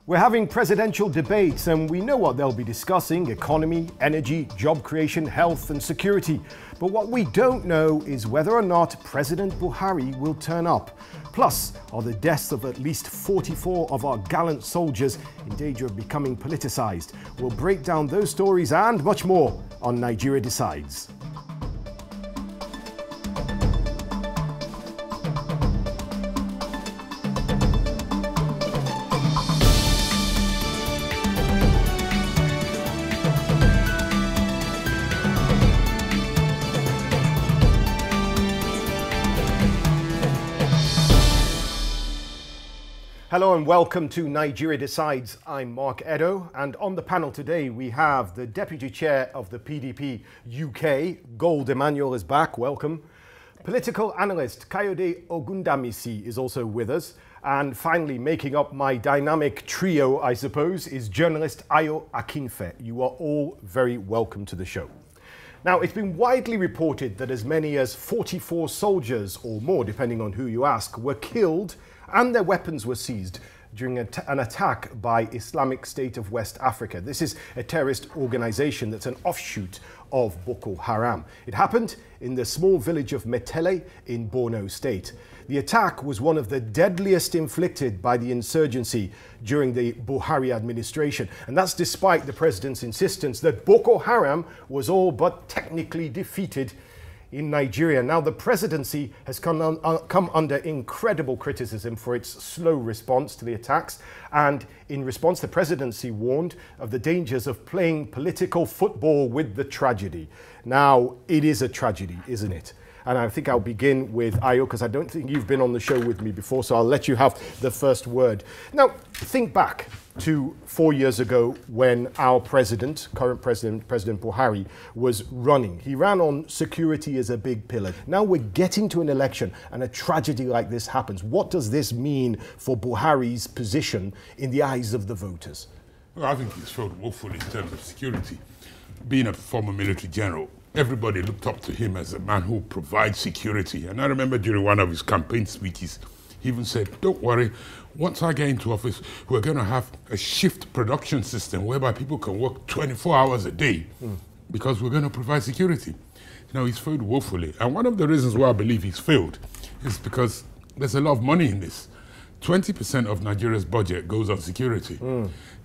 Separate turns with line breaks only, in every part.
We're having presidential debates and we know what they'll be discussing: economy, energy, job creation, health and security. But what we don't know is whether or not President Buhari will turn up. Plus, are the deaths of at least 44 of our gallant soldiers in danger of becoming politicized? We'll break down those stories and much more on Nigeria Decides. Hello and welcome to Nigeria Decides. I'm Mark Edo, and on the panel today we have the Deputy Chair of the PDP UK, Gold Emmanuel is back, welcome. Political analyst Kayode Ogundamisi is also with us. And finally, making up my dynamic trio, I suppose, is journalist Ayo Akinfe. You are all very welcome to the show. Now, it's been widely reported that as many as 44 soldiers or more, depending on who you ask, were killed and their weapons were seized during an attack by Islamic State of West Africa. This is a terrorist organization that's an offshoot of Boko Haram. It happened in the small village of Metele in Borno State. The attack was one of the deadliest inflicted by the insurgency during the Buhari administration. And that's despite the president's insistence that Boko Haram was all but technically defeated in Nigeria. Now, the presidency has come under incredible criticism for its slow response to the attacks. And in response, the presidency warned of the dangers of playing political football with the tragedy. Now, it is a tragedy, isn't it? And I think I'll begin with Ayo, because I don't think you've been on the show with me before, so I'll let you have the first word. Now, think back to 4 years ago when our president, current president, President Buhari, was running. He ran on security as a big pillar. Now we're getting to an election and a tragedy like this happens. What does this mean for Buhari's position in the eyes of the voters?
Well, I think he's failed woefully in terms of security. Being a former military general, everybody looked up to him as a man who provides security. And I remember during one of his campaign speeches, he even said, don't worry, once I get into office, we're going to have a shift production system whereby people can work 24 hours a day because we're going to provide security. Now, he's failed woefully. And one of the reasons why I believe he's failed is because there's a lot of money in this. 20% of Nigeria's budget goes on security.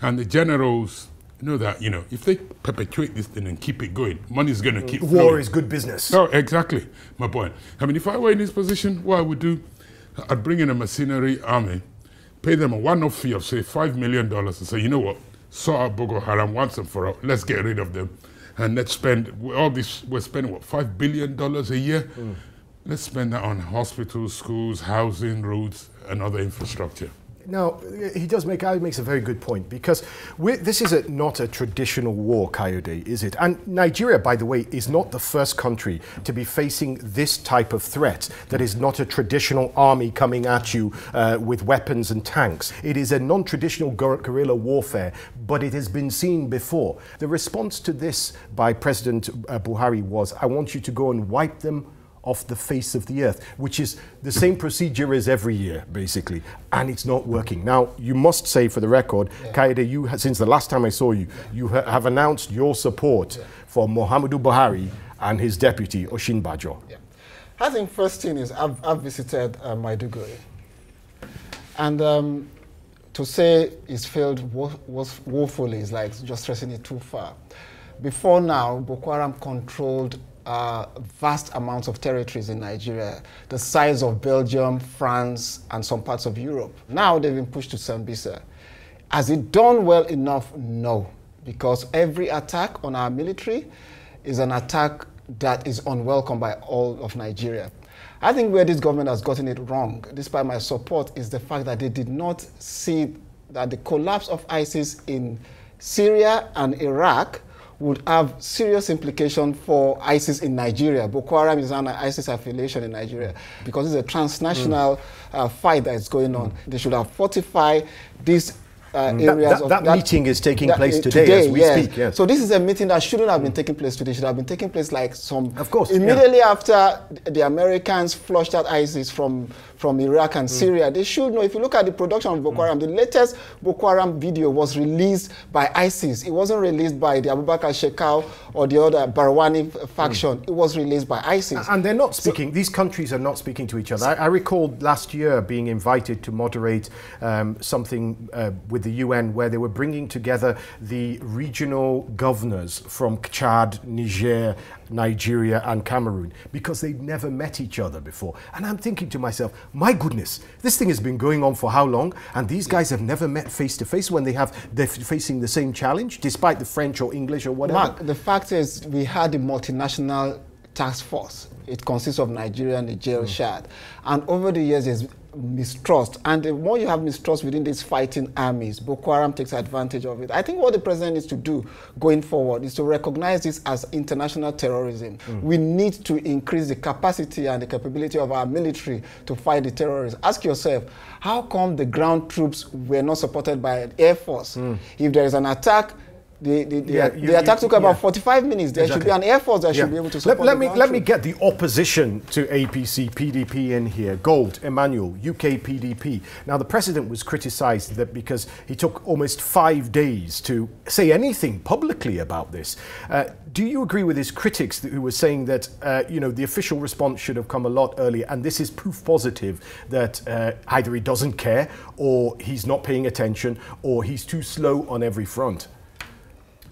And the generals know that, if they perpetuate this thing and keep it going, money's going to keep flowing.
War is good business.
Oh, exactly, my point. I mean, if I were in this position, what I would do, I'd bring in a mercenary army, pay them a one-off fee of, say, $5 million and say, you know what, sort out Boko Haram once and for all, let's get rid of them. And let's spend, all this, we're spending, what, $5 billion a year? Let's spend that on hospitals, schools, housing, roads, and other infrastructure.
Now, he makes a very good point, because this is not a traditional war, Kayode, is it? And Nigeria, by the way, is not the first country to be facing this type of threat. That is not a traditional army coming at you with weapons and tanks. It is a non-traditional guerrilla warfare, but it has been seen before. The response to this by President Buhari was, I want you to go and wipe them off the face of the earth, which is the same procedure as every year, basically, and it's not working. Now, you must say, for the record, Kayode, since the last time I saw you, you have announced your support for Muhammadu Buhari and his deputy, Oshinbajo.
I think first thing is I've visited Maiduguri, and to say it's failed woefully is like just stressing it too far. Before now, Boko Haram controlled vast amounts of territories in Nigeria, the size of Belgium, France, and some parts of Europe. Now they've been pushed to Sambisa. Has it done well enough? No, because every attack on our military is an attack that is unwelcome by all of Nigeria. I think where this government has gotten it wrong, despite my support, is the fact that they did not see that the collapse of ISIS in Syria and Iraq would have serious implication for ISIS in Nigeria. Boko Haram is an ISIS affiliation in Nigeria because it's a transnational fight that is going on. They should have fortified these areas.
That meeting is taking place today as we speak. Yes.
So this is a meeting that shouldn't have been taking place today. It should have been taking place like immediately after the Americans flushed out ISIS from from Iraq and Syria. They should know. If you look at the production of Boko Haram, the latest Boko Haram video was released by ISIS. It wasn't released by the Abubakar Shekau or the other Barwani faction. It was released by ISIS.
And they're not speaking, these countries are not speaking to each other. I recall last year being invited to moderate something with the UN where they were bringing together the regional governors from Chad, Niger, Nigeria and Cameroon because they'd never met each other before. And I'm thinking to myself, my goodness, this thing has been going on for how long? And these guys have never met face to face when they're facing the same challenge, despite the French or English or whatever.
Mark, the fact is we had a multinational task force. It consists of Nigeria, Niger, Chad. And over the years, there's mistrust. And the more you have mistrust within these fighting armies, Boko Haram takes advantage of it. I think what the president needs to do going forward is to recognize this as international terrorism. We need to increase the capacity and the capability of our military to fight the terrorists. Ask yourself, how come the ground troops were not supported by the Air Force? If there is an attack, the attack took about 45 minutes. There should be an Air Force that should be able to support
Let me get the opposition to APC, PDP in here. Gold, Emmanuel, UK PDP. Now, the president was criticised that because he took almost 5 days to say anything publicly about this. Do you agree with his critics who were saying that, you know, the official response should have come a lot earlier, and this is proof positive that either he doesn't care, or he's not paying attention, or he's too slow on every front?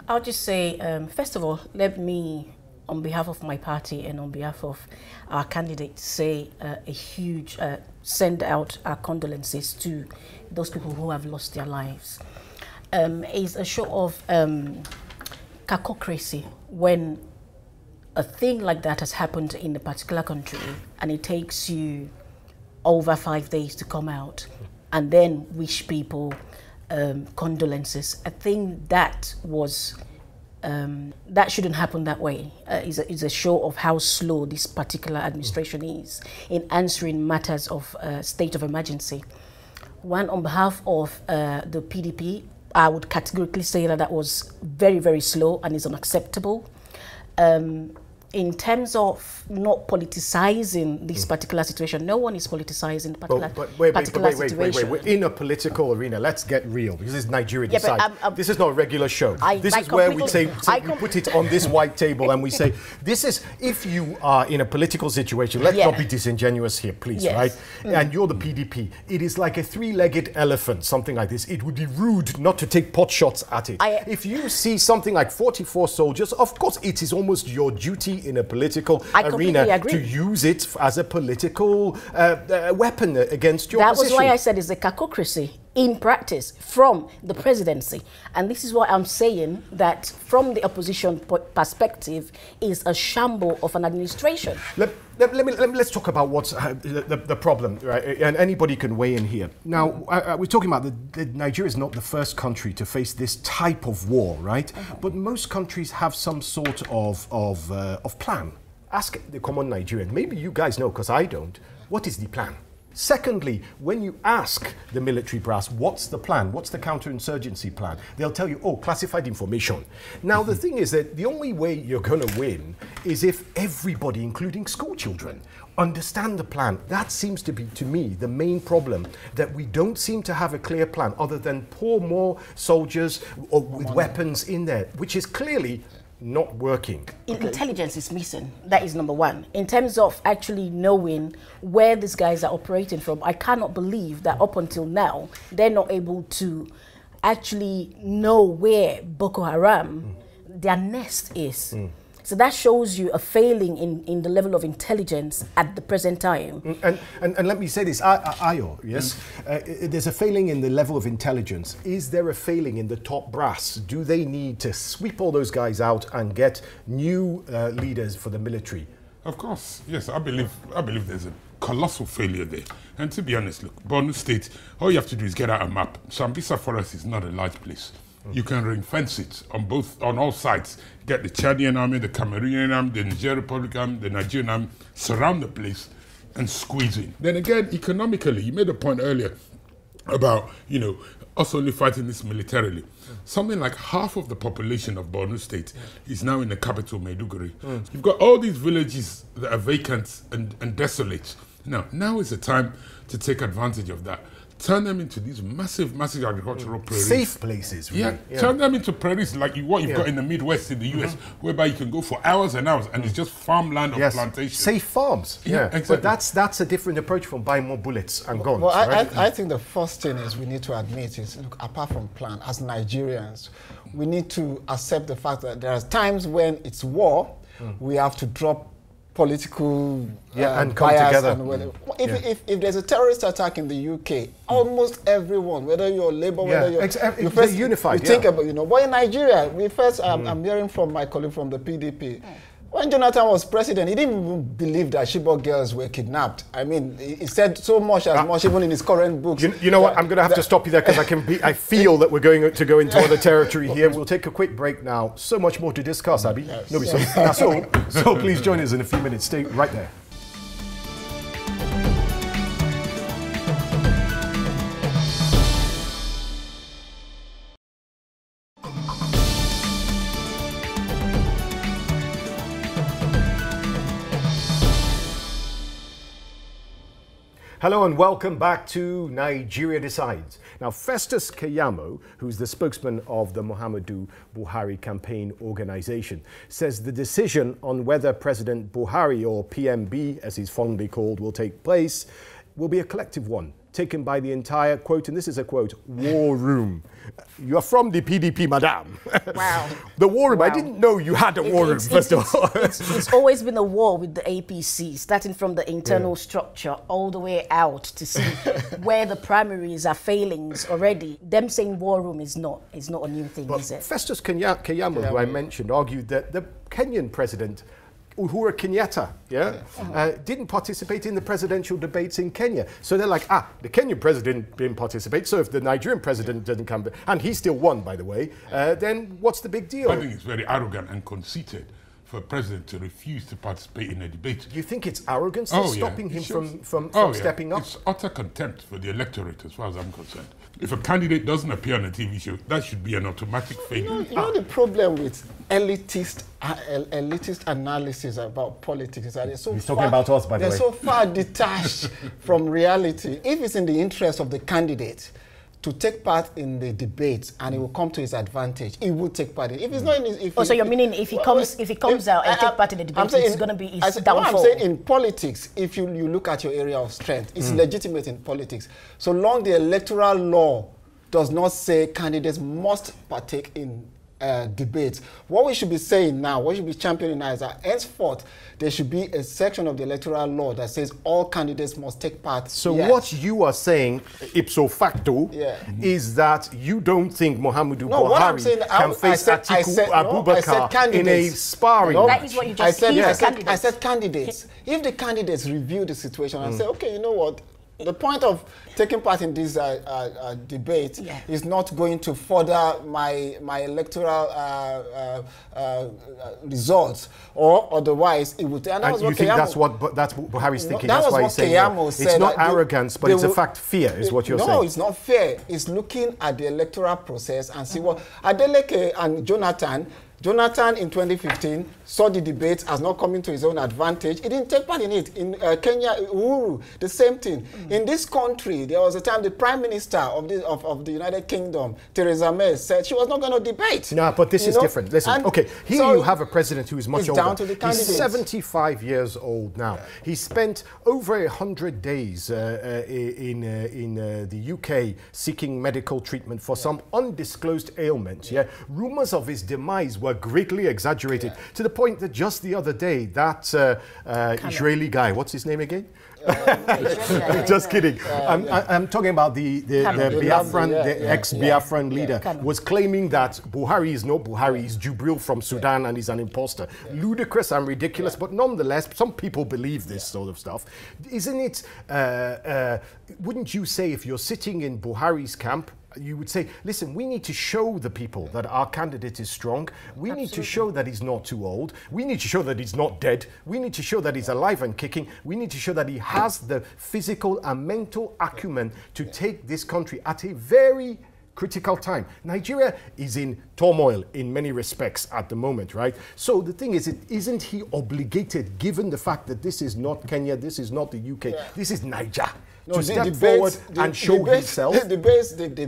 I'll just say, first of all, let me, on behalf of my party and on behalf of our candidate, say a huge, send out our condolences to those people who have lost their lives. It's a show of cacocracy when a thing like that has happened in a particular country and it takes you over 5 days to come out and then wish people condolences. I think that was that shouldn't happen that way. It's a show of how slow this particular administration is in answering matters of state of emergency. One, on behalf of the PDP, I would categorically say that that was very, very slow and is unacceptable. In terms of not politicizing this particular situation, no one is politicizing the particular situation.
We're in a political arena. Let's get real, because this is Nigeria Decides. This is not a regular show. This is where we say we put it on this white table and we say, this is, if you are in a political situation, let's not be disingenuous here, please, right? And you're the PDP. It is like a three-legged elephant, something like this. It would be rude not to take pot shots at it. If you see something like 44 soldiers, of course, it is almost your duty in a political arena to use it as a political weapon against your opposition.
That was why I said it's a cacocracy in practice from the presidency. And this is why I'm saying that from the opposition perspective is a shamble of an administration.
Let's talk about what's the problem, right? And anybody can weigh in here. Now, we're talking about Nigeria is not the first country to face this type of war, right? But most countries have some sort of plan. Ask the common Nigerian. Maybe you guys know, because I don't. What is the plan? Secondly, when you ask the military brass, what's the plan? What's the counterinsurgency plan? They'll tell you, oh, classified information. Now, the thing is that the only way you're going to win is if everybody, including school children, understand the plan. That seems to be, to me, the main problem, that we don't seem to have a clear plan other than pour more soldiers or with weapons in there, which is clearly not working.
Intelligence is missing. That is number one. In terms of actually knowing where these guys are operating from, I cannot believe that up until now, they're not able to actually know where Boko Haram, their nest is. So that shows you a failing in the level of intelligence at the present time.
And let me say this, Ayo, yes? There's a failing in the level of intelligence. Is there a failing in the top brass? Do they need to sweep all those guys out and get new leaders for the military?
Of course, yes. I believe there's a colossal failure there. And to be honest, look, Borno State, all you have to do is get out a map. Sambisa Forest is not a large place. You can ring fence it on all sides. Get the Chadian army, the Cameroonian army, the Niger Republic army, the Nigerian army, surround the place and squeeze in. Then again, economically, you made a point earlier about, you know, us only fighting this militarily. Something like half of the population of Borno State is now in the capital, Maiduguri. You've got all these villages that are vacant and desolate. Now is the time to take advantage of that. Turn them into these massive agricultural prairies.
Safe places, really.
Yeah, turn them into prairies like what you've got in the Midwest in the US, whereby you can go for hours and hours and it's just farmland of plantation.
Safe farms. Yeah, exactly. But that's a different approach from buying more bullets and guns.
Well,
right?
I think the first thing is we need to admit is, look, apart from plan, as Nigerians, we need to accept the fact that there are times when it's war, we have to drop political
and come together.
And if there's a terrorist attack in the UK, almost everyone, whether you're Labour, whether you're
first unified.
You think about, but in Nigeria, I'm hearing from my colleague from the PDP. When Jonathan was president, he didn't even believe that Chibok girls were kidnapped. I mean, he said so much even in his current books.
You know what? I'm going to have to stop you there because I feel that we're going to go into other territory here. We'll take a quick break now. So much more to discuss, Abby. Yes. So please join us in a few minutes. Stay right there. Hello and welcome back to Nigeria Decides. Now, Festus Keyamo, who's the spokesman of the Muhammadu Buhari campaign organization, says the decision on whether President Buhari, or PMB as he's fondly called, will take place will be a collective one, taken by the entire, quote, and this is a quote, war room. You're from the PDP, madam.
Wow.
The war room. Wow. I didn't know you had a war room, first of all.
It's always been a war with the APC, starting from the internal structure all the way out to see where the primaries are failings already. Them saying war room is not a new thing, is it?
Festus Keyamo, who I mentioned, argued that the Kenyan president, Uhuru Kenyatta, didn't participate in the presidential debates in Kenya. So they're like, the Kenyan president didn't participate, so if the Nigerian president doesn't come, and he still won, by the way, then what's the big deal?
I think it's very arrogant and conceited for a president to refuse to participate in a debate.
Do you think it's arrogance that's stopping him from stepping up?
It's utter contempt for the electorate, as far as I'm concerned. If a candidate doesn't appear on a TV show, that should be an automatic failure.
You know the problem with elitist analysis about politics is that
He's talking about us, by the way.
They're so far detached from reality. If it's in the interest of the candidate to take part in the debate and it will come to his advantage, he will take part in it. If it's not in his...
so you're meaning if he comes out and take part in the debate, it's going to be his downfall?
I'm saying in politics, if you look at your area of strength, it's legitimate in politics. So long the electoral law does not say candidates must partake in debates. What we should be saying now, what we should be championing now is that henceforth there should be a section of the electoral law that says all candidates must take part.
So what you are saying, ipso facto, is that you don't think Muhammadu Buhari can face Atiku Abubakar in a sparring match.
That is what you just said.
I said candidates. If the candidates review the situation and say, okay, you know what, the point of taking part in this debate is not going to further my electoral results, or otherwise it would. And
you think that's what Buhari's thinking? That's why he's saying it's not arrogance, but it's a fact fear, is what you're saying.
No, it's not fair. It's looking at the electoral process and see what Adeleke and Jonathan in 2015 saw the debate as not coming to his own advantage. He didn't take part in it. In Kenya, Uhuru, the same thing. In this country, there was a time the Prime Minister of the United Kingdom, Theresa May, said she was not going to debate.
No, but this is different. Listen, okay, here you have a president who is much older.
Down to the candidates.
He's 75 years old now. He spent over 100 days in the UK seeking medical treatment for some undisclosed ailment. Rumors of his demise were greatly exaggerated to the point that just the other day, that Israeli guy, what's his name again? Just kidding. I'm talking about the Biafran, the ex-Biafran leader, was claiming that Buhari is not Buhari, he's Jubril from Sudan and he's an imposter. Ludicrous and ridiculous, but nonetheless, some people believe this sort of stuff. Isn't it, wouldn't you say if you're sitting in Buhari's camp, you would say, listen, we need to show the people that our candidate is strong. We need to show that he's not too old. We need to show that he's not dead. We need to show that he's alive and kicking. We need to show that he has the physical and mental acumen to take this country at a very critical time. Nigeria is in turmoil in many respects at the moment, right? So the thing is, isn't he obligated, given the fact that this is not Kenya, this is not the UK, this is Niger, to step forward and show himself?
The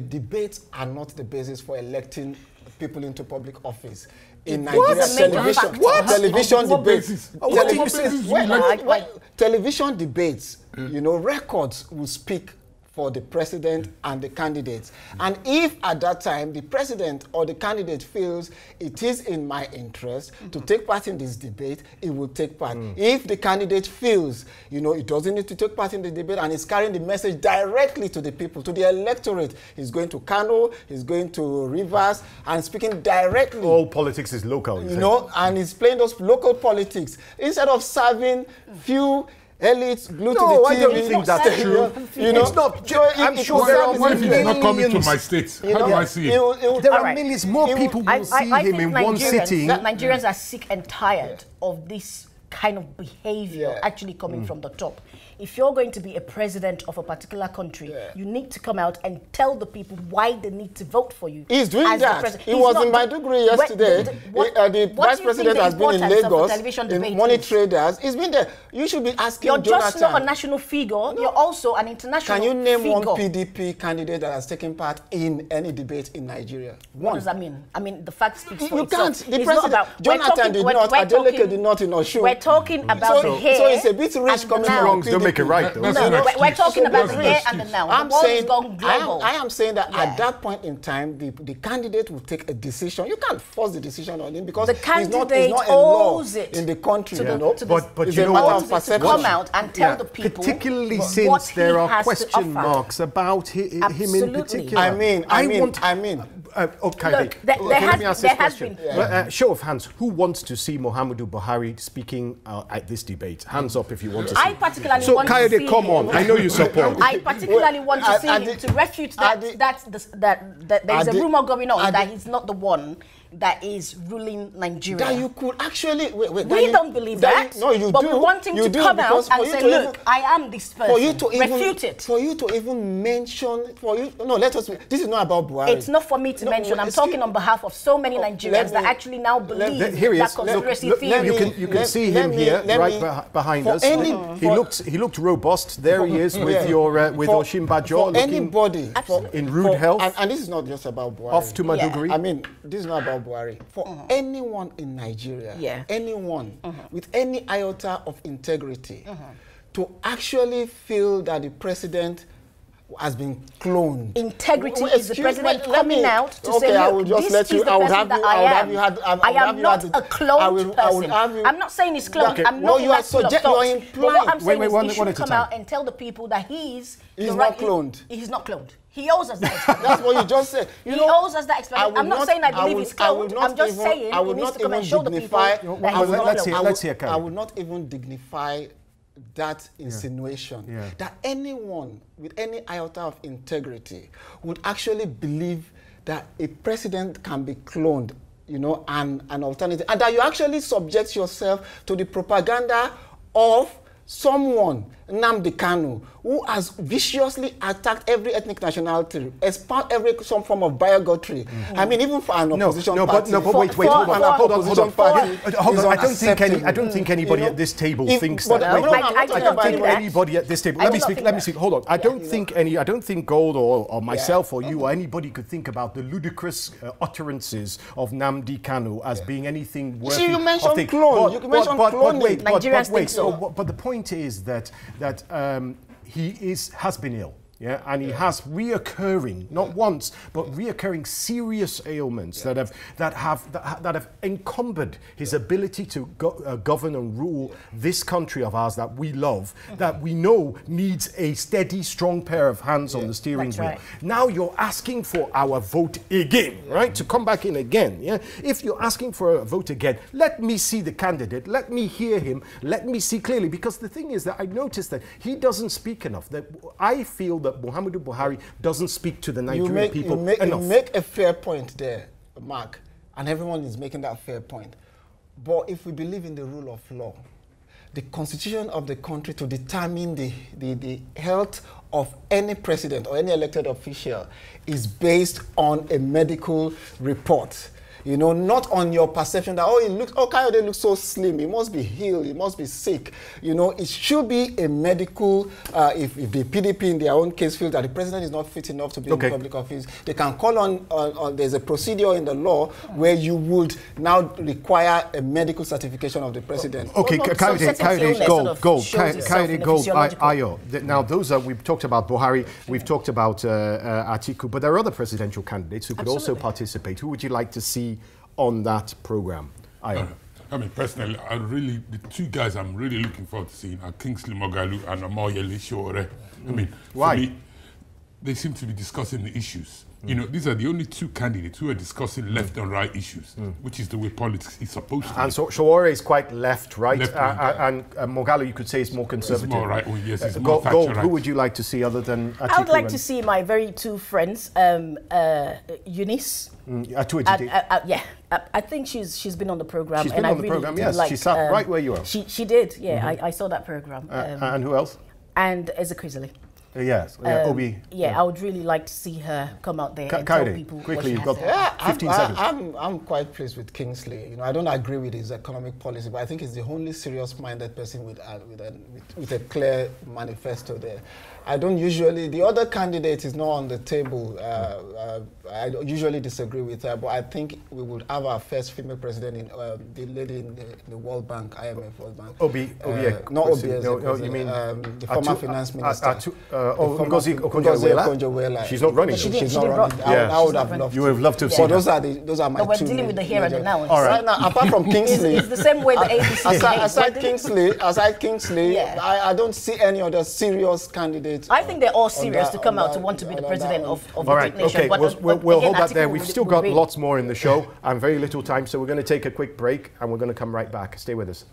debates are not the basis for electing people into public office. In Nigeria, television debates, you know, records will speak for the president and the candidates. And if at that time the president or the candidate feels it is in my interest to take part in this debate, it will take part. If the candidate feels, you know, it doesn't need to take part in the debate and is carrying the message directly to the people, to the electorate, he's going to Kano, he's going to Rivers, and speaking directly.
All politics is local,
you know, and he's playing those local politics instead of serving few elites glued to the TV.
I don't think that's true.
You know,
it's not. I'm sure
there are millions not coming to my state. How do I see it?
There are millions more people will see him in one sitting.
Nigerians are sick and tired of this kind of behavior actually coming from the top. If you're going to be a president of a particular country, you need to come out and tell the people why they need to vote for you.
He's doing that. He was in Maiduguri yesterday. The vice president has been in Lagos, in Money Traders. He's been there. You should be asking Jonathan.
You're just not a national figure. You're also an international figure.
Can you name one PDP candidate that has taken part in any debate in Nigeria?
What does that mean? I mean, the fact speaks for
itself. You can't. The president,
Jonathan
did not, Adeleke did not in Osun.
We're talking about the here.
So it's a bit rich coming from PDP.
Make it right, though.
No, we're talking about the here and the now.
I am saying that at that point in time, the candidate will take a decision. You can't force the decision on him because
the candidate
he's not a law
it
in the country.
But
it's
you
a
know
matter
what?
of perception.
Come out and tell the people,
particularly since there are question marks about him in particular.
I mean.
Okay,
look,
let me ask this question. Show of hands, who wants to see Muhammadu Buhari speaking at this debate? Hands up if you want to see.
I particularly want to see
come on. I know you support.
I particularly want to see him to refute that there is a rumor going on that he's not the one that is ruling Nigeria.
That you could actually...
We don't believe that.
No, you do.
But we want him to come out and say, look, I am this person.
For you to
refute it.
For you to even mention... This is not about Buhari.
It's not for me to mention. I'm talking on behalf of so many Nigerians that actually now believe that conspiracy theory.
You can see him here, right behind us. He looked robust. There he is with Oshimbajo
anybody
in rude health.
And this is not just about Buhari.
Off to Maiduguri.
I mean, this is not about Buhari. For anyone in Nigeria, anyone with any iota of integrity, to actually feel that the president has been cloned.
Integrity is the president coming out to say,
I will just let you. I would have you.
I am not a cloned person. I'm not saying he's cloned. I'm not in that school of thought. But what I'm saying is he should come out and tell the people that he's
not cloned.
He's not cloned. He owes us that explanation.
That's what you just said.
He owes us that explanation. I'm not saying I believe he's cloned. I'm just saying he needs to come and show the people that he's not cloned.
Let's hear
I would not even dignify that insinuation that anyone with any iota of integrity would actually believe that a president can be cloned, you know, and an alternative, and that you actually subject yourself to the propaganda of someone, Nnamdi Kanu, who has viciously attacked every ethnic nationality, espoused some form of bigotry. I mean, even for an opposition party.
But wait, hold on. I don't think anybody at this table thinks that. I don't think anybody at this table. Let me speak. Hold on. I don't think Gold or myself or you or anybody could think about the ludicrous utterances of Nnamdi Kanu as being anything worthy.
You mentioned clone. You mentioned cloning.
Nigerians think so.
But the point is that he has been ill. Yeah, and he has reoccurring, not once, but reoccurring serious ailments that have encumbered his ability to govern and rule this country of ours that we love, that we know needs a steady, strong pair of hands on the steering wheel. Right. Now you're asking for our vote again, right? To come back in again. Yeah. If you're asking for a vote again, let me see the candidate. Let me hear him. Let me see clearly. Because the thing is that I noticed that he doesn't speak enough. That I feel that Muhammadu Buhari doesn't speak to the Nigerian people enough.
You make a fair point there, Mark, and everyone is making that fair point. But if we believe in the rule of law, the constitution of the country to determine the health of any president or any elected official is based on a medical report. You know, not on your perception that, Kayode looks so slim, he must be healed, he must be sick. You know, it should be a medical, if the PDP in their own case feel that the president is not fit enough to be in public office, they can call on there's a procedure in the law where you would now require a medical certification of the president.
Okay, Kayode Gold, Ayo. Now, those are, we've talked about Buhari, we've talked about Atiku, but there are other presidential candidates who could also participate. Who would you like to see on that program?
I mean, personally, the two guys I'm really looking forward to seeing are Kingsley Moghalu and Omoyele Sowore. I mean,
why?
For me, they seem to be discussing the issues. You know, these are the only two candidates who are discussing left and right issues, which is the way politics is supposed to be.
And so Sowore is quite left-right, and Moghalu, you could say, is more conservative.
It's more right, yes, it's more
Gold, who would you like to see other than Atiku?
I would like to see my very two friends, Eunice.
Yeah,
I think she's been on the program.
She's been on the program, yes. She sat right where you are.
She did, yeah. I saw that program.
And who else?
And Ezekwesili.
Yes, Obi.
Yeah, I would really like to see her come out there and tell people
quickly,
what
you've got 15 seconds.
I'm quite pleased with Kingsley. You know, I don't agree with his economic policy, but I think he's the only serious-minded person with a clear manifesto there. I don't usually, the other candidate is not on the table. I usually disagree with her, but I think we would have our first female president in the lady in the World Bank, IMF World Bank.
Not Obi. You mean
the former finance minister.
Ngozi Okonjo-Iweala. She's not running.
She's not running. I would have loved.
You would have loved to have seen.
Those are my two.
We're dealing with the here and the now.
All right.
Right now, apart from Kingsley,
it's the same way the ABC.
Aside Kingsley, I don't see any other serious candidate.
I think they're all serious to come out to want to be the president of the great nation.
We'll hold that there. We've still got lots more in the show and very little time, so we're going to take a quick break and we're going to come right back. Stay with us.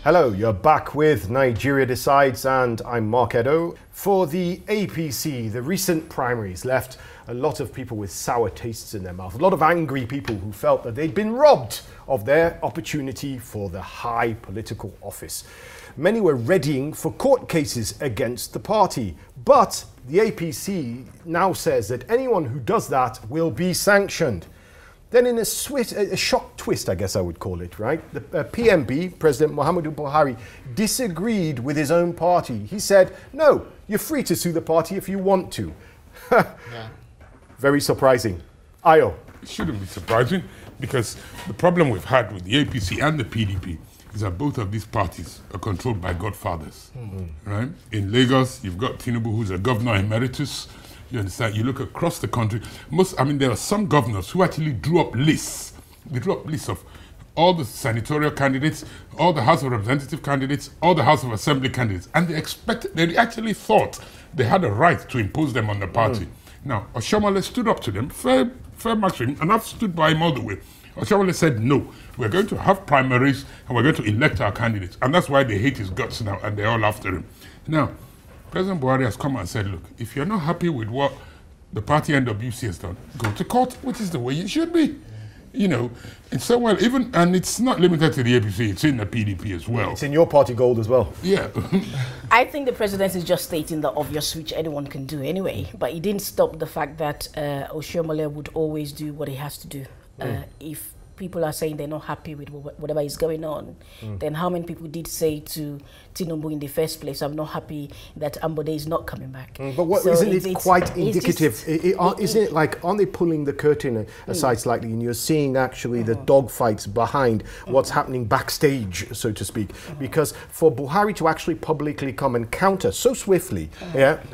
Hello, you're back with Nigeria Decides, and I'm Mark Edo. For the APC, the recent primaries left a lot of people with sour tastes in their mouth, a lot of angry people who felt that they'd been robbed of their opportunity for the high political office. Many were readying for court cases against the party, but the APC now says that anyone who does that will be sanctioned. Then in a shock twist, I guess I would call it, right? The PMB, President Muhammadu Buhari, disagreed with his own party. He said, no, you're free to sue the party if you want to. Very surprising. Ayo.
It shouldn't be surprising, because the problem we've had with the APC and the PDP is that both of these parties are controlled by godfathers, right? In Lagos, you've got Tinubu, who's a governor emeritus. You understand? You look across the country. There are some governors who actually drew up lists. They drew up lists of all the senatorial candidates, all the House of Representative candidates, all the House of Assembly candidates, and they actually thought they had a right to impose them on the party. Now, Oshiomhole stood up to them, fair marks for him, and I've stood by him all the way. Oshiomhole said, no, we're going to have primaries and we're going to elect our candidates. And that's why they hate his guts now, and they're all after him. Now, President Buhari has come and said, look, if you're not happy with what the party NWC has done, go to court, which is the way you should be. You know, and so well, and it's not limited to the APC, it's in the PDP as well.
It's in your party, Gold, as well.
Yeah.
I think the president is just stating the obvious, which anyone can do anyway, but he didn't stop the fact that Oshiomhole would always do what he has to do. If people are saying they're not happy with whatever is going on, then how many people did say to Tinubu in the first place, I'm not happy that Ambode is not coming back?
But isn't it quite indicative? Isn't it like, aren't they pulling the curtain aside slightly, and you're seeing actually the dogfights behind what's happening backstage, so to speak? Because for Buhari to actually publicly come and counter so swiftly,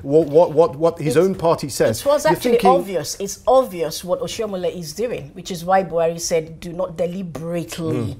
what his own party says,
it was actually obvious. It's obvious what Oshiomhole is doing, which is why Buhari said, do not deliberately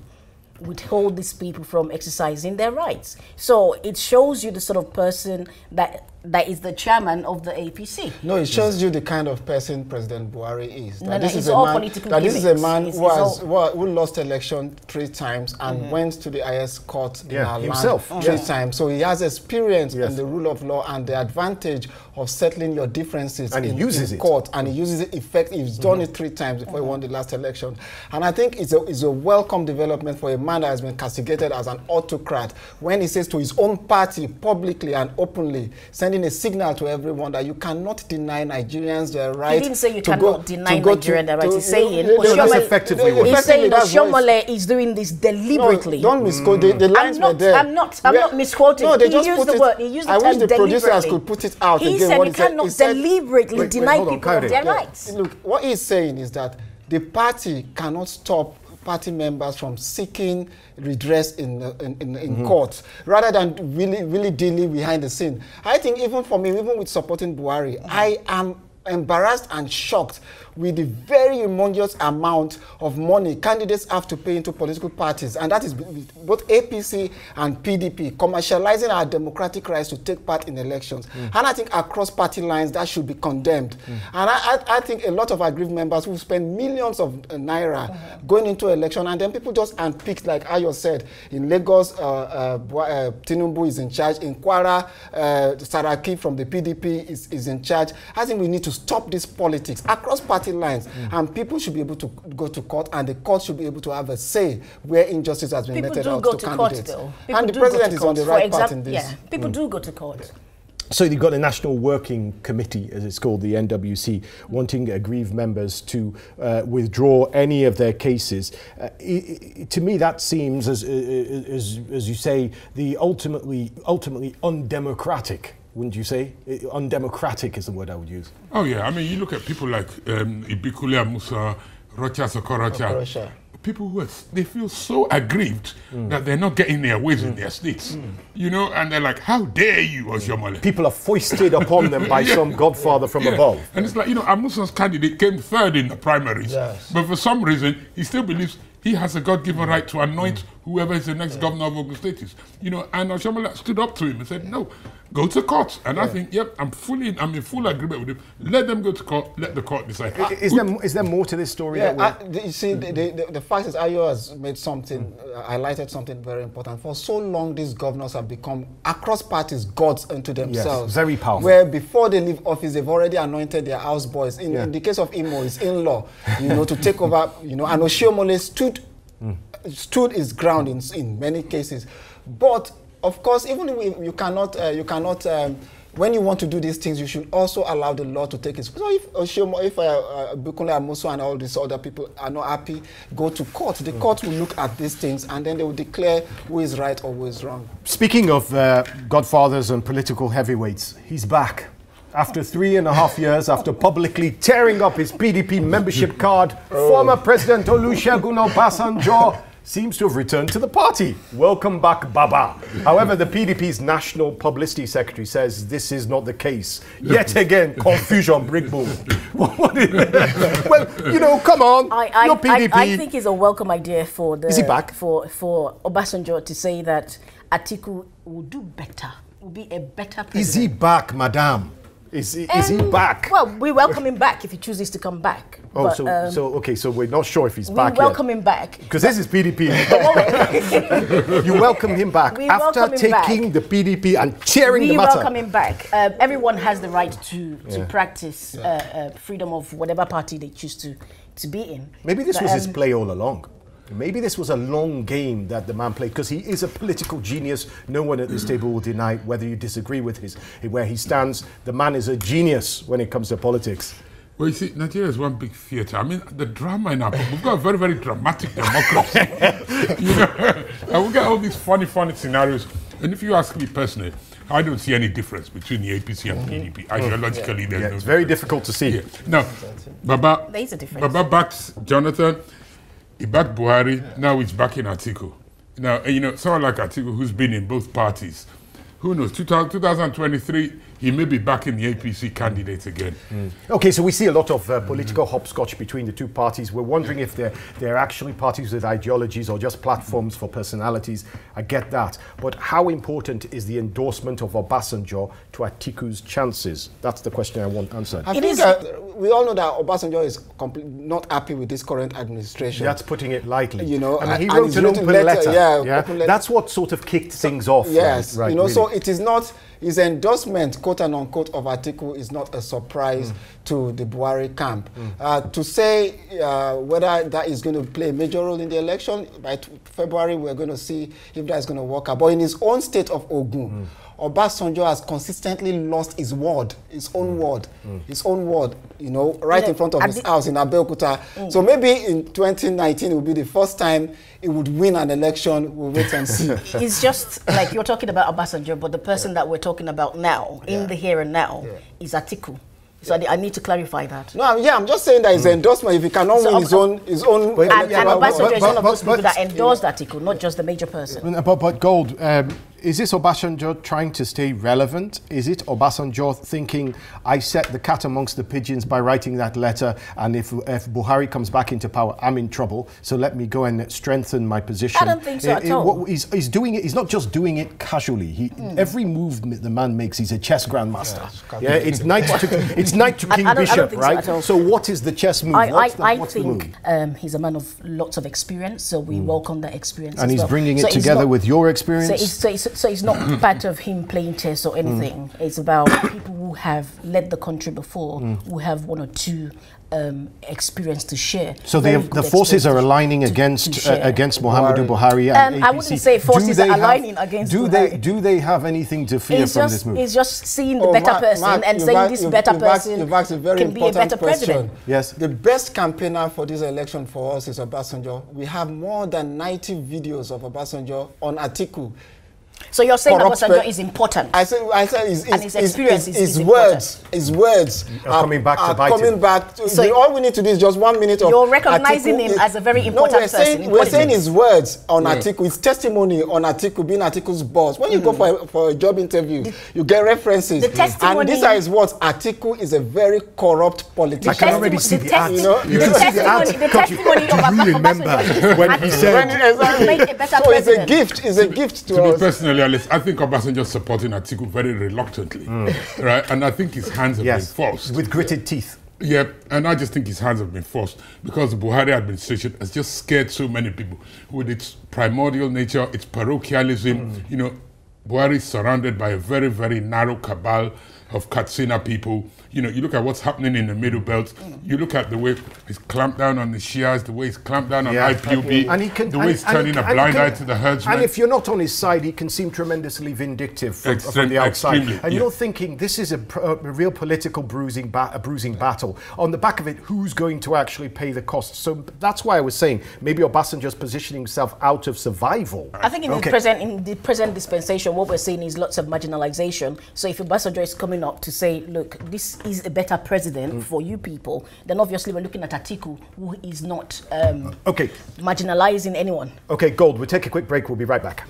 withhold these people from exercising their rights. So it shows you the sort of person that that is the chairman of the APC.
No, it shows you the kind of person President Buhari is.
No, this is a man,
this is a man who lost election 3 times and went to the highest court in our
himself.
land 3 times. So he has experience in the rule of law and the advantage of settling your differences
and
in
uses
court. And he uses it effectively. He's done it 3 times before he won the last election. And I think it's a welcome development for a man that has been castigated as an autocrat when he says to his own party publicly and openly, sending a signal to everyone that you cannot deny Nigerians their right.
He didn't say you cannot deny Nigerians their right. He's saying Oshiomhole is doing this deliberately.
No, don't misquote. The lines were there.
I'm not misquoting.
No,
he used the word. He used the term deliberately.
I wish the producers could put it out again.
He said you cannot deliberately deny people of their rights.
Look, what he's saying is that the party cannot stop party members from seeking redress in courts, rather than really dealing behind the scene. I think even for me, even with supporting Buhari, I am embarrassed and shocked with the very humongous amount of money candidates have to pay into political parties, and that is both APC and PDP, commercializing our democratic rights to take part in elections. And I think across party lines that should be condemned. And I think a lot of aggrieved members who spend millions of naira going into election, and then people just unpicked, like Ayo said, in Lagos, Tinubu is in charge, in Kwara, Saraki from the PDP is in charge. I think we need to stop this politics across party lines, and people should be able to go to court, and the court should be able to have a say where injustice has been meted out to candidates. And the president is on the right path in this.
Yeah, people do go to court.
So you've got a National Working Committee, as it's called, the NWC, wanting aggrieved members to withdraw any of their cases. To me, that seems, as you say, the ultimately undemocratic. Wouldn't you say? Undemocratic is the word I would use.
Oh, yeah. I mean, you look at people like Ibikule Amusa, Rocha Okorocha. People who they feel so aggrieved that they're not getting their ways in their states. You know, and they're like, how dare you, Oshiomhole?
People are foisted upon them by some godfather from above.
And it's like, you know, Amusa's candidate came 3rd in the primaries. But for some reason, he still believes he has a God-given right to anoint whoever is the next governor of Ogun State is. You know, and Oshiomhole stood up to him and said, no, go to court. And I think, yep, I'm in full agreement with him. Let them go to court, let the court decide.
Is there more to this story?
Yeah, you see, the fact is Ayo has made something, highlighted something very important. For so long, these governors have become, across parties, gods unto themselves.
Yes, very powerful.
Where before they leave office, they've already anointed their houseboys. In the case of Imo, his in-law, you know, to take over, you know, and Oshiomhole stood his ground in many cases. But of course, even if you cannot, when you want to do these things, you should also allow the law to take its. So if Bukule Amuso and all these other people are not happy, go to court. The court will look at these things, and then they will declare who is right or who is wrong.
Speaking of godfathers and political heavyweights, he's back. After 3.5 years, after publicly tearing up his PDP membership card, former President Olusegun Obasanjo seems to have returned to the party. Welcome back, Baba. However, the PDP's National Publicity Secretary says this is not the case. Yet again, confusion, brick boom. Well, you know, come on. Your PDP.
I think it's a welcome idea for the.
Is he back?
For Obasanjo to say that Atiku will do better, will be a better president.
Is he back, madam? Is he back?
Well, we welcome him back if he chooses to come back.
Oh, but, so we're not sure if he's back yet.
We welcome him back.
Because this is PDP. You welcome him back after taking the PDP and tearing the matter.
We welcome him back. Everyone has the right to practice freedom of whatever party they choose to be in.
Maybe this was his play all along. Maybe this was a long game that the man played, because he is a political genius. No one at this table will deny, whether you disagree with where he stands. The man is a genius when it comes to politics.
Well, you see, Nigeria is one big theatre. I mean, the drama in our we've got a very, very dramatic democracy. You know, and we get all these funny scenarios. And if you ask me personally, I don't see any difference between the APC and PDP. Ideologically, there's no
it's very difficult to see.
Yeah. Now, Baba,
there is a difference.
Baba backs Jonathan. He backed Buhari, now he's backing Atiku. Now, you know, someone like Atiku, who's been in both parties, Who knows? 2023, he may be back in the APC candidate again.
Okay, so we see a lot of political hopscotch between the two parties. We're wondering if they're actually parties with ideologies or just platforms for personalities. I get that. But how important is the endorsement of Obasanjo to Atiku's chances? That's the question I want answered.
I think we all know that Obasanjo is not happy with this current administration.
That's putting it lightly.
You know,
I mean, he wrote an open letter.
Yeah, open letter.
That's what sort of kicked things off.
Yes,
right,
you know,
really.
so it is not, his endorsement, quote and unquote, of Atiku is not a surprise to the Buhari camp. To say whether that is going to play a major role in the election, by February we're going to see if that is going to work out. But in his own state of Ogun, Obasanjo has consistently lost his word, his own word, you know, right in front of his house in Abeokuta. So maybe in 2019 it will be the first time he would win an election. We'll wait and see.
It's just like you're talking about Obasanjo, but the person that we're talking about now, in the here and now, is Atiku. So I need to clarify that.
No, yeah, I'm just saying that his endorsement, if he cannot win his own.
And Obasanjo is one of those people that endorsed Atiku, not just the major person.
But Gold, is this Obasanjo trying to stay relevant? Is it Obasanjo thinking, I set the cat amongst the pigeons by writing that letter, and if Buhari comes back into power, I'm in trouble, so let me go and strengthen my position?
I don't think so at all.
He's doing it, he's not just doing it casually. Every move the man makes, he's a chess grandmaster. It's knight to king bishop, right? So what is the chess move?
I think he's a man of lots of experience, so we welcome that experience.
And he's bringing it together with your experience?
So it's not part of him playing chess or anything. It's about people who have led the country before, who have one or two experience to share.
So the forces are aligning against Muhammadu Buhari and APC.
I wouldn't say forces are aligning against Buhari.
Do they have anything to fear from this move?
It's just seeing the better person and saying this better person can be a better president.
Yes.
The best campaigner for this election for us is Obasanjo. We have more than 90 videos of Obasanjo on Atiku.
So you're saying Obasanjo is important?
I said
his experience is
important. His words are
coming back to bite him.
So all we need to do is just 1 minute of
You're recognizing him as a very important person.
We're saying his words on Atiku, his testimony on Atiku, being Atiku's boss. When you go for a job interview, you get references.
The testimony,
and these are his words. Atiku is a very corrupt politician.
I can already see the ad.
The testimony of Obasanjo
when he said,
make a better
so
president.
It's a gift to us.
Personally, I think Obasanjo supporting Atiku very reluctantly, right? And I think his hands have been forced.
With gritted teeth.
Yeah, and I just think his hands have been forced because the Buhari administration has just scared so many people with its primordial nature, its parochialism. You know, Buhari is surrounded by a very, very narrow cabal of Katsina people. You know, you look at what's happening in the Middle Belt. You look at the way he's clamped down on the Shias, the way he's clamped down on IPOB, and the way he's turning a blind eye to the herdsmen.
And if you're not on his side, he can seem tremendously vindictive from the outside. And you're thinking, this is a real political bruising battle. On the back of it, who's going to actually pay the cost? So that's why I was saying, maybe Obasanjo's positioning himself out of survival.
I think in the present dispensation, what we're seeing is lots of marginalization. So if Obasanjo is coming up to say, look, this is a better president for you people, then obviously we're looking at Atiku, who is not marginalizing anyone.
Okay, Gold, we'll take a quick break. We'll be right back.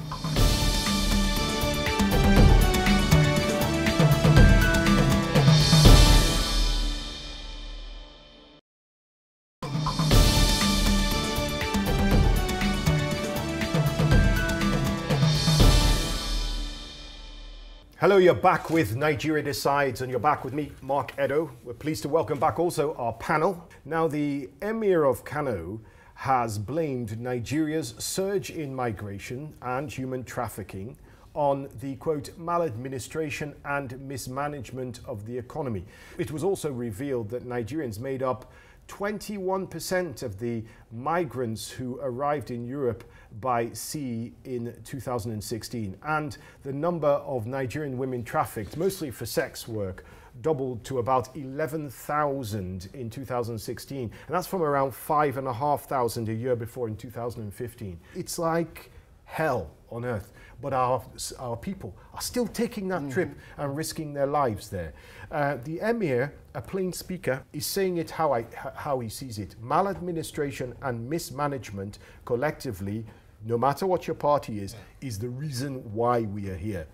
Hello, you're back with Nigeria Decides, and you're back with me, Mark Edo. We're pleased to welcome back also our panel. Now, the Emir of Kano has blamed Nigeria's surge in migration and human trafficking on the, quote, maladministration and mismanagement of the economy. It was also revealed that Nigerians made up 21% of the migrants who arrived in Europe by sea in 2016, and the number of Nigerian women trafficked, mostly for sex work, doubled to about 11,000 in 2016, and that's from around 5,500 a year before in 2015. It's like hell on earth, but our people are still taking that trip and risking their lives there. The Emir, a plain speaker, is saying it how he sees it. Maladministration and mismanagement collectively, no matter what your party is the reason why we are here.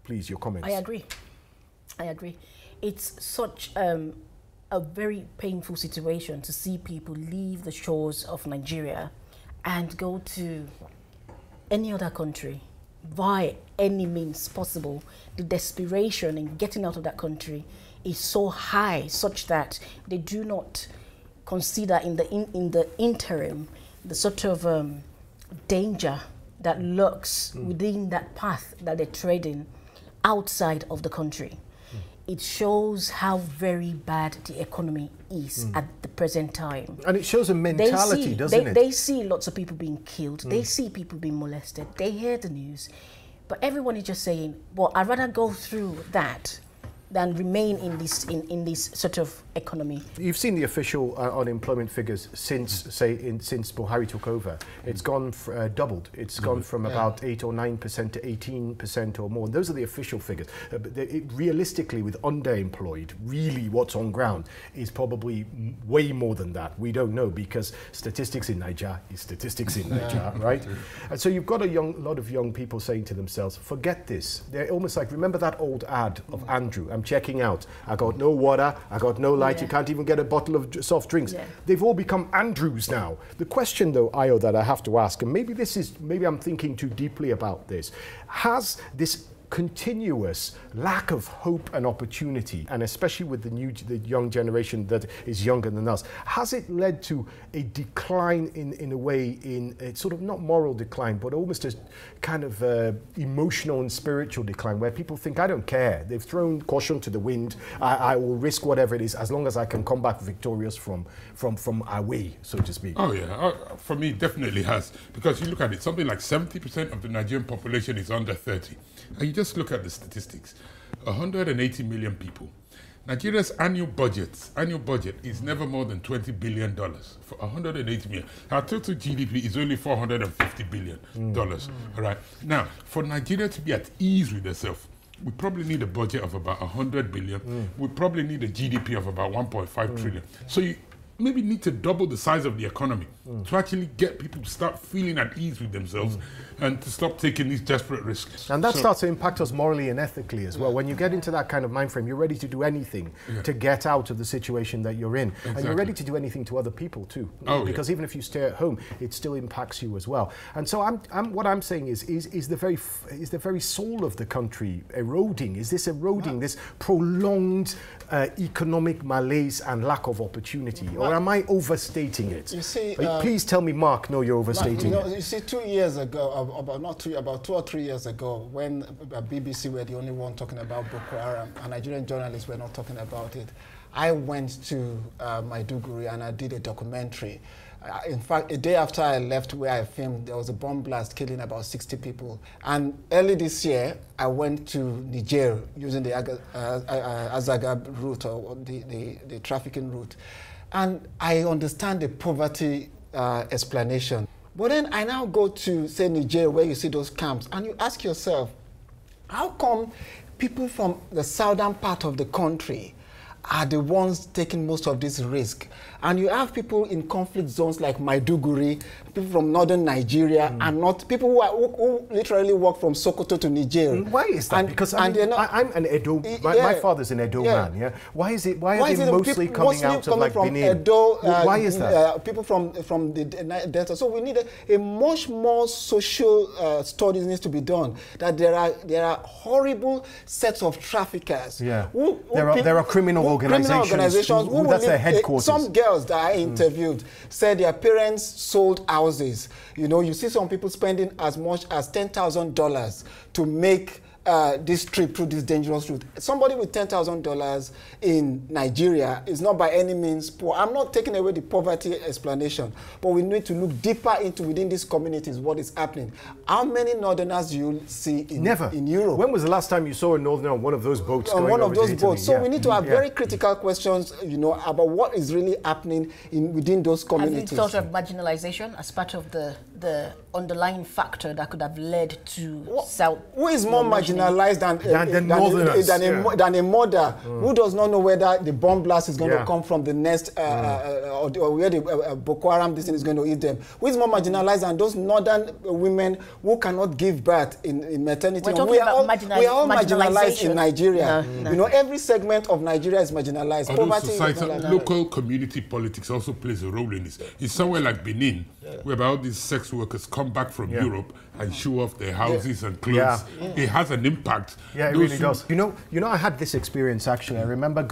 Please, your comments.
I agree. I agree. It's such a very painful situation to see people leave the shores of Nigeria and go to any other country by any means possible. The desperation in getting out of that country is so high, such that they do not consider in the interim the sort of danger that lurks within that path that they're treading outside of the country. It shows how very bad the economy is at the present time.
And it shows a mentality, doesn't it?
They see lots of people being killed. They see people being molested. They hear the news. But everyone is just saying, well, I'd rather go through that than remain in this sort of economy.
You've seen the official unemployment figures since, since Buhari took over. It's gone doubled. It's gone from about 8 or 9% to 18% or more. And those are the official figures. But realistically, with underemployed, really what's on ground is probably way more than that. We don't know, because statistics in Nigeria is statistics in Nigeria, right? And so you've got a lot of young people saying to themselves, forget this. They're almost like, remember that old ad of Andrew? I'm checking out. I got no water. I got no light. You can't even get a bottle of soft drinks. They've all become Andrews now. The question, though, Ayo, that I have to ask, and maybe I'm thinking too deeply about this, has this continuous lack of hope and opportunity, and especially with the young generation that is younger than us, has it led to a decline in a way, in a sort of not moral decline, but almost a kind of emotional and spiritual decline, where people think, I don't care, they've thrown caution to the wind, I will risk whatever it is as long as I can come back victorious from away, so to speak?
Oh yeah, for me, it definitely has, because you look at it, something like 70% of the Nigerian population is under 30. And you just look at the statistics, 180 million people. Nigeria's annual budget is never more than $20 billion for 180 million. Our total GDP is only $450 billion. All right. Now, for Nigeria to be at ease with itself, we probably need a budget of about 100 billion. We probably need a GDP of about 1.5 trillion. So you maybe need to double the size of the economy to actually get people to start feeling at ease with themselves and to stop taking these desperate risks.
And that starts to impact us morally and ethically as well. When you get into that kind of mind frame, you're ready to do anything to get out of the situation that you're in. Exactly. And you're ready to do anything to other people too. Because even if you stay at home, it still impacts you as well. And so what I'm saying is the very soul of the country eroding? Is this eroding, this prolonged economic malaise and lack of opportunity? Or am I overstating it?
You see,
please tell me, Mark, no, you're overstating it.
You see, 2 years ago, about 2 or 3 years ago, when BBC were the only one talking about Boko Haram, and Nigerian journalists were not talking about it, I went to Maiduguri and I did a documentary. In fact, a day after I left where I filmed, there was a bomb blast killing about 60 people. And early this year, I went to Niger using the Azagab route, or the trafficking route. And I understand the poverty explanation. But then I now go to, say, Niger, where you see those camps, and you ask yourself, how come people from the southern part of the country are the ones taking most of this risk? And you have people in conflict zones like Maiduguri, people from northern Nigeria, and not people who literally walk from Sokoto to Niger.
Why is that? Because I'm an Edo. My father's an Edo man. Yeah. Why is it? Why are they mostly coming out of like Benin?
Edo,
why is that?
People from the Delta. So we need a much more social studies needs to be done. That there are horrible sets of traffickers.
Yeah. There are criminal organizations. That's their headquarters.
Some girls that I interviewed said their parents sold houses. You know, you see some people spending as much as $10,000 to make this trip through this dangerous route. Somebody with $10,000 in Nigeria is not by any means poor. I'm not taking away the poverty explanation, but we need to look deeper into within these communities what is happening. How many northerners do you see in Europe?
When was the last time you saw a northerner on one of those boats?
On one of those boats. So we need to have very critical questions, you know, about what is really happening within those communities.
Have you thought of marginalization as part of the the underlying factor that could have led to South?
Who is more marginalized than a mother who does not know whether the bomb blast is going to come from the nest or where the Boko Haram this thing is going to eat them? Who is more marginalized than those northern women who cannot give birth in maternity? We are all marginalized in Nigeria. You know, every segment of Nigeria is marginalized.
Poverty, local community politics also plays a role in this. It's somewhere like Benin, whereby all these sex workers come back from Europe and show off their houses and clothes. It has an impact.
Yeah, it really does. You know, I had this experience actually. I remember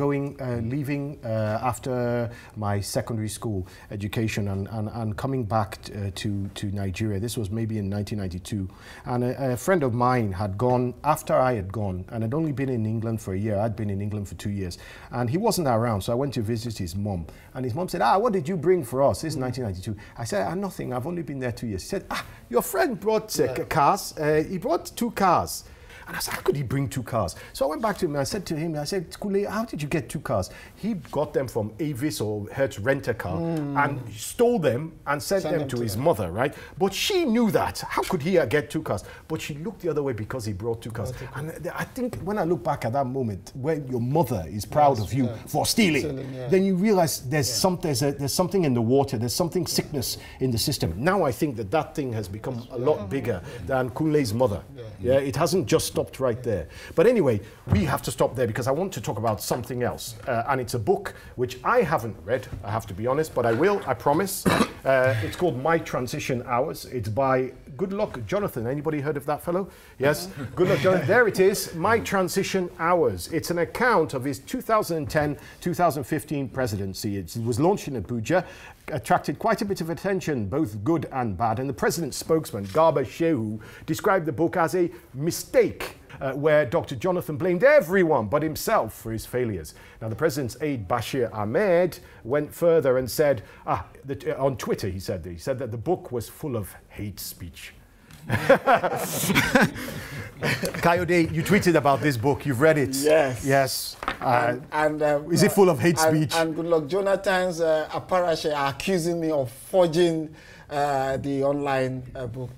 leaving after my secondary school education and coming back to Nigeria. This was maybe in 1992. And a friend of mine had gone after I had gone, and had only been in England for a year. I'd been in England for 2 years. And he wasn't around, so I went to visit his mom. And his mom said, what did you bring for us? This is 1992. I said, nothing. I've only been there 2 years. He said, your friend brought cars. He brought 2 cars. And I said, how could he bring 2 cars? So I went back to him and I said to him, Kule, how did you get 2 cars? He got them from Avis or Hertz Rent-A-Car and stole them and sent them to his mother, right? But she knew that. How could he get 2 cars? But she looked the other way because he brought 2 cars. And I think when I look back at that moment, when your mother is proud of you for stealing, then you realize there's something in the water, there's something sickness in the system. Now I think that thing has become a lot bigger than Kunle's mother. It hasn't just stopped right there. But anyway, we have to stop there because I want to talk about something else. And it's a book which I haven't read, I have to be honest, but I will, I promise. It's called My Transition Hours. It's by Goodluck Jonathan. Anybody heard of that fellow? Yes? Goodluck Jonathan. There it is, My Transition Hours. It's an account of his 2010-2015 presidency. It was launched in Abuja, attracted quite a bit of attention, both good and bad. And the president's spokesman, Garba Shehu, described the book as a mistake, where Dr. Jonathan blamed everyone but himself for his failures. Now, the president's aide, Bashir Ahmed, went further and said, on Twitter, he said that the book was full of hate speech. Kayode, you tweeted about this book. You've read it.
Yes.
Yes. Is it full of hate speech?
And Goodluck Jonathan's Aparache are accusing me of forging the online book.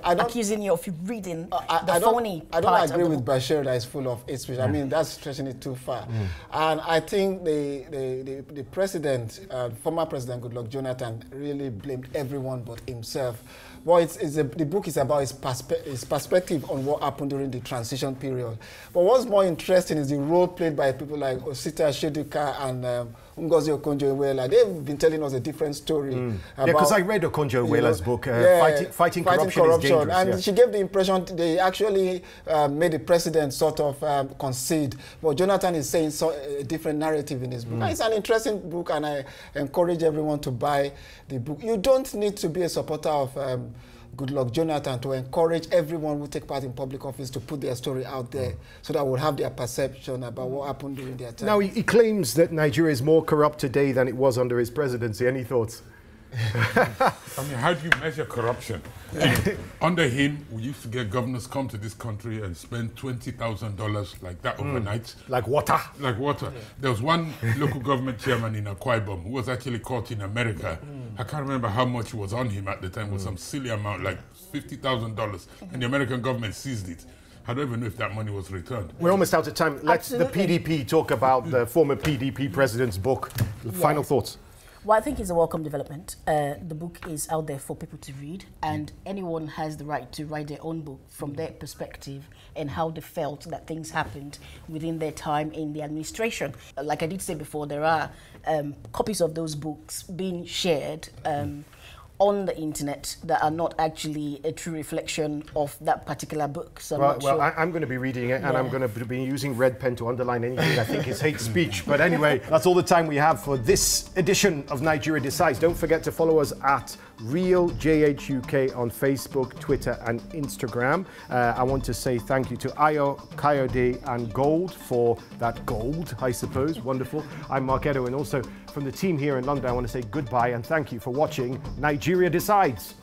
Accusing you of reading the phony part.
I don't agree with Bashir that it's full of hate speech. I mean, that's stretching it too far. And I think the president, former President Goodluck Jonathan, really blamed everyone but himself. Well, the book is about his perspective on what happened during the transition period. But what's more interesting is the role played by people like Osita Sheduka and Ngozi Okonjo-Iweala. They've been telling us a different story.
Yeah, because I read Okonjo-Iweala's book, Fighting Corruption is Dangerous.
And she gave the impression they actually made the president sort of concede. But Jonathan is saying a different narrative in his book. It's an interesting book, and I encourage everyone to buy the book. You don't need to be a supporter of Goodluck Jonathan to encourage everyone who take part in public office to put their story out there so that we'll have their perception about what happened during their time.
Now, he claims that Nigeria is more corrupt today than it was under his presidency. Any thoughts?
I mean, how do you measure corruption? Under him, we used to get governors come to this country and spend $20,000 like that overnight.
Like water?
Like water. There was one local government chairman in Akwa Ibom who was actually caught in America. I can't remember how much was on him at the time. It was some silly amount, like $50,000. And the American government seized it. I don't even know if that money was returned.
We're almost out of time. Let's the PDP talk about the former PDP president's book. Final thoughts.
Well, I think it's a welcome development. The book is out there for people to read, and anyone has the right to write their own book from their perspective and how they felt that things happened within their time in the administration. Like I did say before, there are copies of those books being shared on the internet that are not actually a true reflection of that particular book. So
I'm going to be reading it, and I'm going to be using red pen to underline anything I think is hate speech. But anyway, that's all the time we have for this edition of Nigeria Decides. Don't forget to follow us at RealJHUK on Facebook, Twitter, and Instagram. I want to say thank you to Ayo, Kayode, and Gold for that gold, I suppose. Wonderful. I'm Mark Edo, and also from the team here in London, I want to say goodbye and thank you for watching Nigeria Decides.